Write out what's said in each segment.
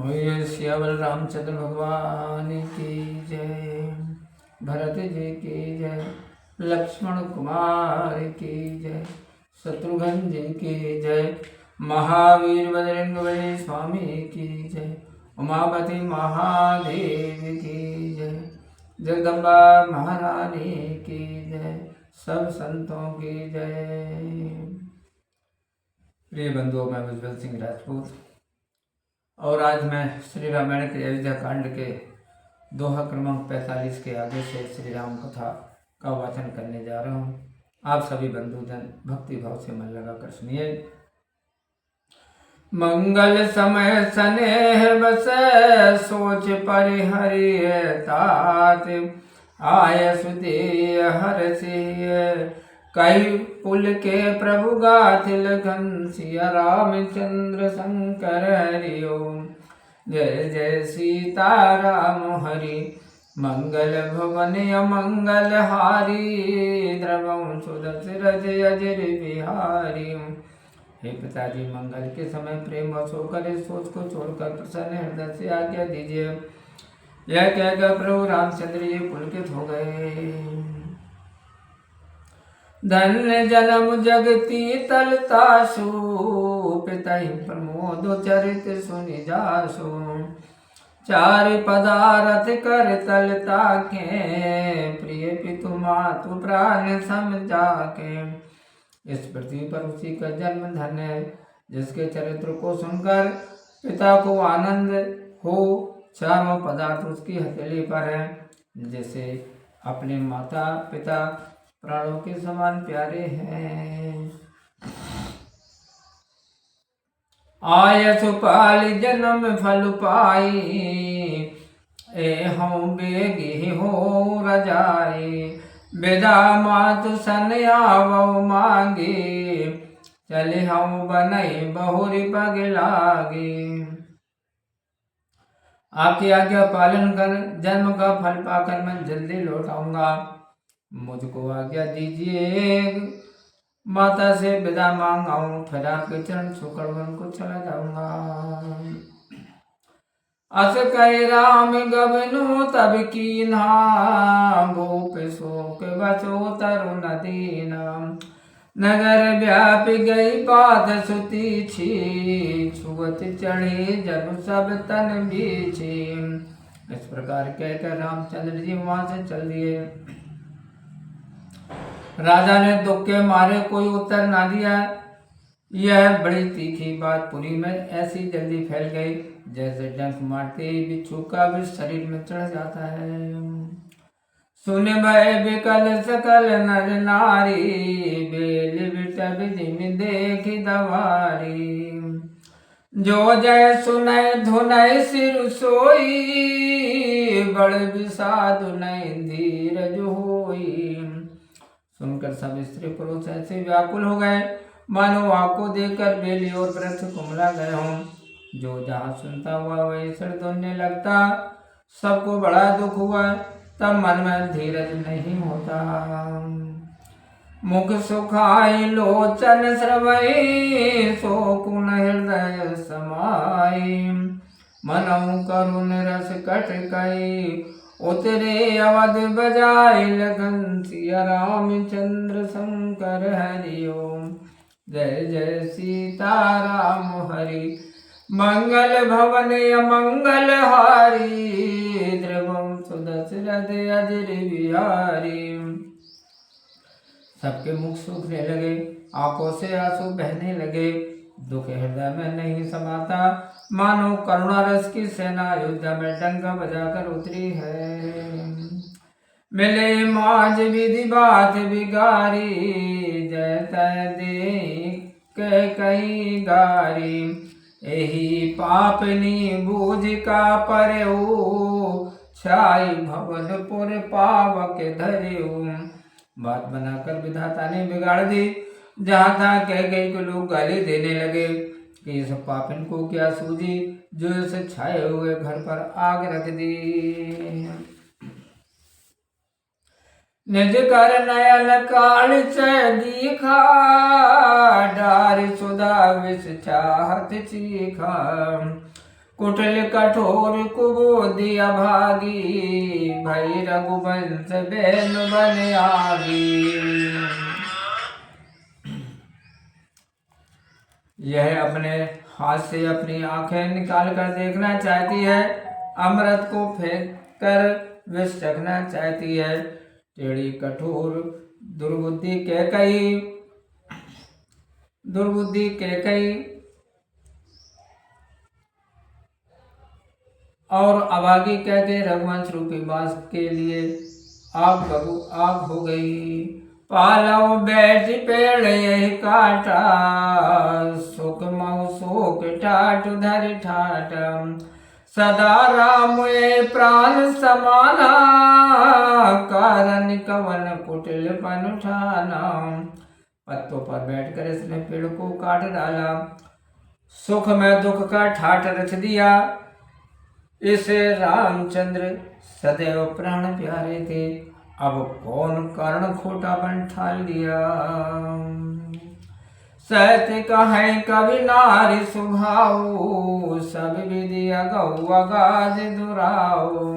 बोलिए सियावर रामचंद्र भगवान की जय, भरत जी की जय, लक्ष्मण कुमार की जय, शत्रुघ्न जी की जय, महावीर बजरंगबली स्वामी की जय, उमापति महादेव की जय, जगदम्बा महारानी की जय, सब संतों की जय। प्रिय बंधुओं, मैं उज्जवल सिंह राजपूत और आज मैं श्री रामायण के अयोध्या कांड के दोहा क्रमांक 45 के आगे से श्री राम कथा का वाचन करने जा रहा हूँ। आप सभी बंधुजन भक्ति भाव से मन लगाकर सुनिए। मंगल समय स्नेह बस सोच परिहरि तात, आय सुदेय हर से कई पुल के प्रभु गाथिल घन, सिया रामचंद्र शंकर हरि ओम। जय जय सीता राम हरि, मंगल भवन अमंगल हारी, द्रवं सुदशरथ अजर बिहारी। हे पिताजी, मंगल के समय प्रेम वश होकर इस सोच को छोड़कर प्रसन्न हृदय से आज्ञा दीजिए। यह कहकर प्रभु रामचंद्र जी पुलकित हो गए। धन्य जन्म जगती तलतासु, पितहि प्रमोद चरित सुनि जासु। चार पदारथ कर तलता के, प्रिय पितु मातु प्राण समझा के। इस पृथ्वी पर उसी का जन्म धन्य है जिसके चरित्र को सुनकर पिता को आनंद हो। चारों पदार्थ उसकी हथेली पर है, जैसे अपने माता पिता प्राणों के समान प्यारे हैं। आय सुपाल जन्म फल पाई, ए हूँ बेगी हो रजाई। बेदा मातु सन आवो मांगी, चले हम बनई बहुरी पग लागी। आपकी आज्ञा पालन कर जन्म का फल पाकर मैं जल्दी लौट आऊंगा। मुझको आज्ञा दीजिए, माता से विदा मांगाऊं, फिर आपके चरण छूकर वन को चला जाऊंगा। अस कह राम गबनु तब कीन्हा, गोप शोक बसो तरु नदीना। नगर व्याप गई बात सुती छी, छुअत चढ़े जनु सब तन बीछी। इस प्रकार कहकर रामचंद्र जी वहां से चल दिए। राजा ने दुख के मारे कोई उत्तर ना दिया। यह बड़ी तीखी बात पुरी में ऐसी जल्दी फैल गई जैसे डंक मारते ही बिच्छू का भी शरीर में चढ़ जाता है। सुन भय बिकल सकल नर नारी, बेल बिटब जिम देख दवारी। जो जय सुनय धुनय सिर सोई, बड़ विषाद नय धीरज होई। सुनकर सब स्त्री पुरुष ऐसे व्याकुल हो गए मानो आपको देखकर बेली और वृक्ष कुमला गए हों। जो जहाँ सुनता हुआ वही सिर धुनने लगता। सबको बड़ा दुख हुआ, तब मन में धीरज नहीं होता। मुख सुखाई लोचन श्रवई, शोकुन हृदय समाई। मनऊ करुण रस कट कई, उतरे अवध बजाय लगन। सिया रामचंद्र शंकर हरि ओम। जय जय सीता राम हरि, मंगल भवन अमंगल हारी। द्रवम सुदशरथ अजर बिहारी। सबके मुख सूखने लगे, आंखों से आंसू बहने लगे। दुख हृदय में नहीं समाता, मानो करुणा रस की सेना अयोध्या में डंका बजाकर उतरी है। मिले माज विधि बात बिगारी, जय तय दे कई गारी। यही पापनी बूझ का परऊ, छाई भवनपुर पावक धरऊ। बात बनाकर विधाता ने बिगाड़ दी। जहाँ था कह गई को लोग गाली देने लगे कि इस पापिन को क्या सूझी जो इसे छाए हुए घर पर आग रख दी। निज कर नयन काल से दीखा, डार सुधा विष चाहत चीखा। कुटिल कठोर कुबोधी अभागी, भई रघुवंश बेन बन आगी। यह अपने हाथ से अपनी आंखें निकाल कर देखना चाहती है, अमृत को फेंक कर विष चखना चाहती है। टेढ़ी कठोर दुर्बुद्धि कैकई और अभागी कह के रघुवंश रूपी बांस के लिए आग हो गई। पालव बैठ पेड़ यही काटा, सुख मऊ शोक ठाट धर ठाट, सदा राम ये प्राण समाना, कारण कवन कुटिल पन उठाना। पत्तों पर बैठकर इसने पेड़ को काट डाला, सुख में दुख का ठाट रच दिया। इसे रामचंद्र सदैव प्राण प्यारे थे, अब कौन कारण खोटा बन ठाल दिया। सत्य कहे कवि नारी सुभाऊ, सब विधि अगौ अगाध दुराऊ।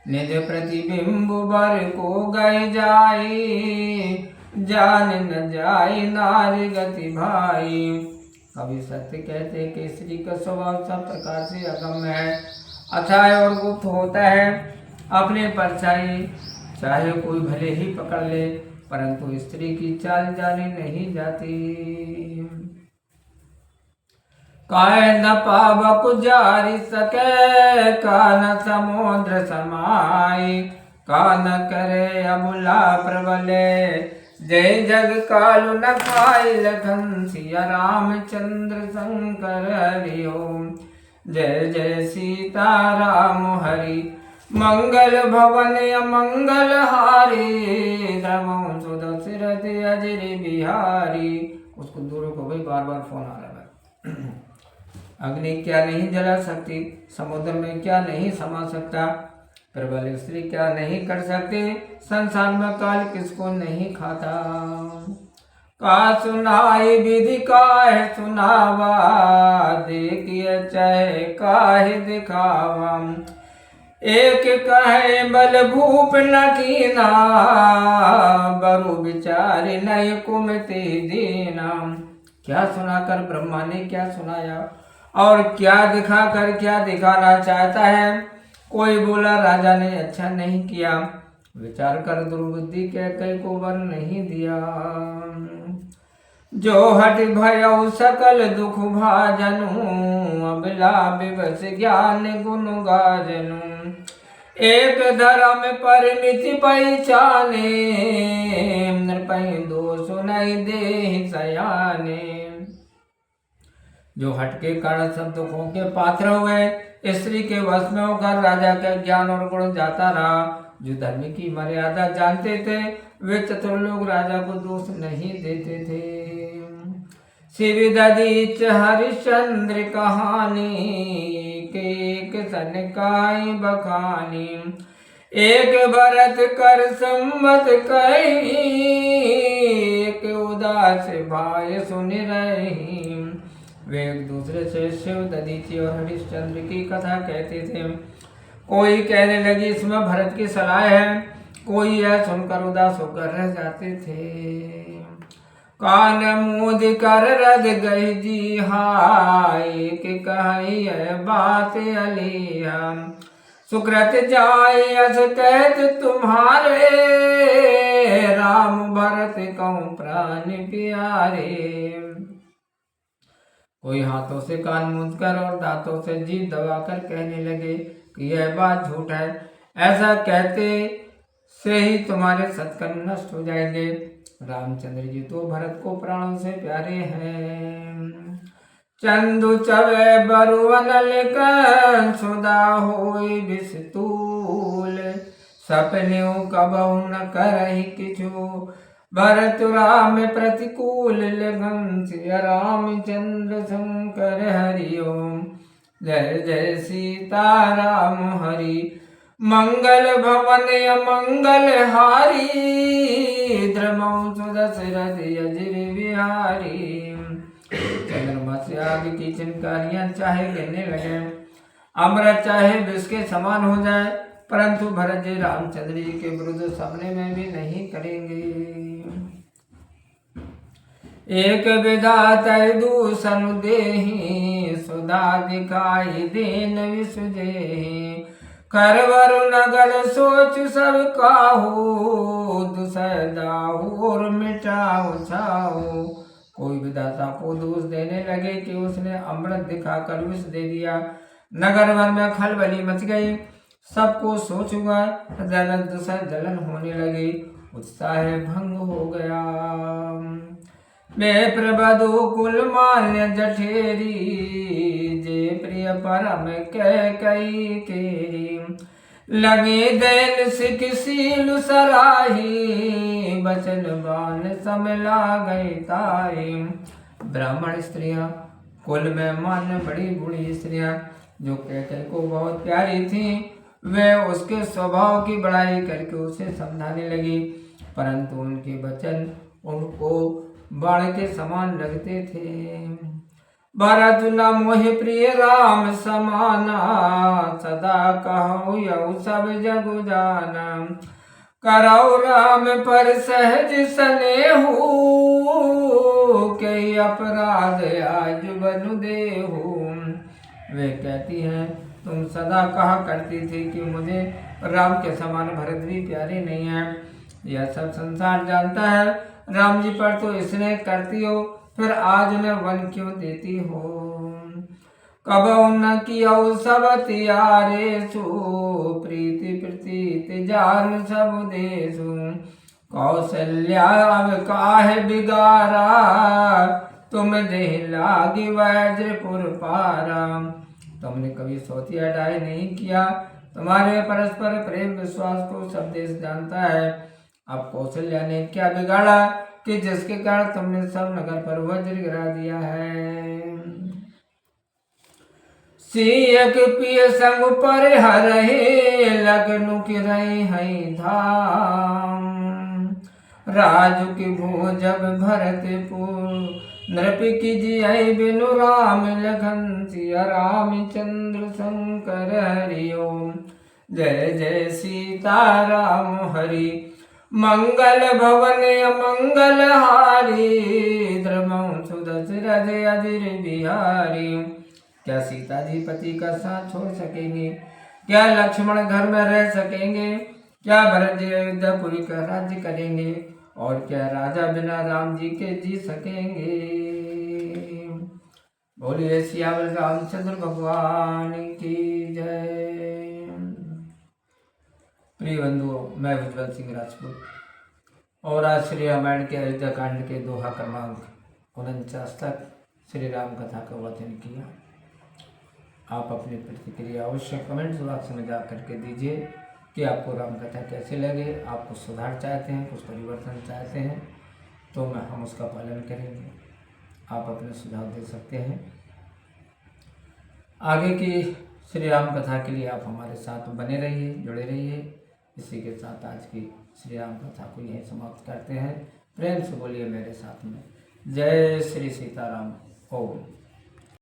निज प्रतिबिंब बर को गए जाई, जान न जाई नारी गति भाई। कवि सत्य कहते कि स्त्री का स्वभाव सब प्रकार से अगम्य है, अथाह और गुप्त होता है। अपने परछाई चाहे कोई भले ही पकड़ ले, परंतु स्त्री की चाल जानी नहीं जाती। काय न पावक जारी सके, का न समुद्र समाई, का न करे अबुला प्रबले। जय जग कालु न खाई, लखन सिया रामचंद्र शंकर हरि ओम। जय जय सीता राम हरि, मंगल भवन अमंगल हारी, रमो सुदशरथ अजर बिहारी। उसको दूर को भाई बार बार फोन आ रहा है। अग्नि क्या नहीं जला सकती, समुद्र में क्या नहीं समा सकता, प्रबल स्त्री क्या नहीं कर सकती, संसार में काल किसको नहीं खाता। का सुनाई विधि काहे सुनावा, देखिए चाहे काहे दिखावा। एक कहे बल भूप न कीना, बरु विचार नय कुमति दीना। क्या सुनाकर ब्रह्मा ने क्या सुनाया और क्या दिखाकर क्या दिखाना चाहता है। कोई बोला राजा ने अच्छा नहीं किया, विचार कर दुर्बुद्धि कह को वर नहीं दिया। जो हट भयउ सकल दुख भाजनु, अबला विवश ज्ञान गुण गाजनु। एक धर्म परिमिति पहचाने, नृपहि दोष नहीं दे सयाने। जो हट के कारण सब दुखों के पात्र हुए, स्त्री के वश में होकर राजा का ज्ञान और गुण जाता रहा। जो धर्म की मर्यादा जानते थे, वे चतुर लोग राजा को दोष नहीं देते थे। शिवदीच हरिश्चंद्र कहानी, एक सनकाई बखानी। एक भरत कर सम्मत कही, एक उदास भाई सुन रही। वे एक दूसरे से शिव दधीची और हरिश्चंद्र की कथा कहते थे। कोई कहने लगी इसमें भरत की सलाह है, कोई यह सुनकर उदास होकर रह जाते थे। कान मूद कर रद गई जी हाय, कि कही है बात अलिया। सुकृत जाय अस कहत तुम्हारे, राम भरत कहूँ प्राण प्यारे। कोई हाथों से कान मूंद कर और दांतों से जीभ दबाकर कहने लगे कि यह बात झूठ है, ऐसा कहते से ही तुम्हारे सत्कर्म नष्ट हो जाएंगे। रामचंद्र जी तो भरत को प्राणों से प्यारे हैं। चंदु चवे बरुवन लिकन, सुदा होई विस्तूल। सपन्यु कबहु न करहि किछु, भरत राम प्रतिकूल। लगन सिया रामचंद्र शंकर हरि ओम। जय जय सीता राम हरि, मंगल भवन अमंगल हारी। द्रमौ सुदशरथ अजर बिहारी। चंद्रमा से आग की चिनकारियां चाहे गिरने लगे, अमृत चाहे विष के समान हो जाए, परंतु भरत जी रामचंद्र जी के विरुद्ध सपने में भी नहीं करेंगे। एक विधाता दूसर देहि, सुधा दिखाई देन विसुजेहि। करवर नगर सोच सब काहू, दुसर दाहू और मिटाओ छाओ। कोई विधाता को दोष देने लगे कि उसने अमृत दिखाकर विष दे दिया। नगर भर में खलबली मच गई, सबको सोच हुआ, जलन होने लगी, उत्साह भंग हो गया। मैं प्रबधु कुल मान्य जठेरी, जे प्रिय परम कह कई केरी। लगे दैन सिख सील सराही, बचन बान समला गई ताई। ब्राह्मण स्त्रियां, कुल में मान्य बड़ी बूढ़ी स्त्रियां जो कैकेयी को बहुत प्यारी थी, वे उसके स्वभाव की बड़ाई करके उसे समझाने लगी, परंतु उनके वचन उनको बाण के समान लगते थे। भरत न मोहि प्रिय राम समाना, सदा कहूँ यऊ सब जग जाना। करौ राम पर सहज स्नेहु, कई अपराध आज बनु देहु। वे कहती हैं, तुम सदा कहा करती थी कि मुझे राम के समान भरत भी प्यारे नहीं है। यह सब संसार जानता है, राम जी पर तो इसने करती हो, फिर आज न वन क्यों देती हो। कब न किया सब तियारे सु, प्रीति प्रतीत जान सब देसु। कौशल्या अब काहे बिगारा, तुम देह लागी वज्रपुर पारा। तुमने कभी सौतिया डाय नहीं किया, तुम्हारे परस्पर प्रेम विश्वास को सब देश जानता है। अब कौशल्या ने क्या बिगाड़ा कि जिसके कारण तुमने सब नगर पर वज्र गिरा दिया है। सियक पिय संग पर हरहे, लगनु की रही है धाम। राजु की भू जब भरतपुर, नृप की जिय बिनु राम लगन सिया। रामचंद्र शंकर हरि ओम, जय जय सीताराम हरि। मंगल भवन मंगल हारी, द्रमऊ सुदशरथ अजिर बिहारी। क्या सीता जी पति का साथ छोड़ सकेंगे? क्या लक्ष्मण घर में रह सकेंगे? क्या भरत जी अयोध्यापुरी का राज्य करेंगे? और क्या राजा बिना राम जी के जी सकेंगे? बोलिए सियावर रामचंद्र भगवान की जय। प्रिय बंधुओं, मैं उज्ज्वल सिंह राजपूत, और आज श्री रामायण के अयोध्या कांड के दोहा क्रमांक 49 तक श्री राम कथा का वाचन किया। आप अपनी प्रतिक्रिया अवश्य कमेंट्स बॉक्स में जा करके दीजिए कि आपको राम कथा कैसे लगे। आप कुछ सुधार चाहते हैं, कुछ परिवर्तन चाहते हैं, तो हम उसका पालन करेंगे। आप अपने सुझाव दे सकते हैं। आगे की श्री राम कथा के लिए आप हमारे साथ बने रहिए, जुड़े रहिए। इसी के साथ आज की श्री राम कथा को यहीं समाप्त करते हैं। प्रेम से बोलिए मेरे साथ में, जय श्री सीताराम। ओम।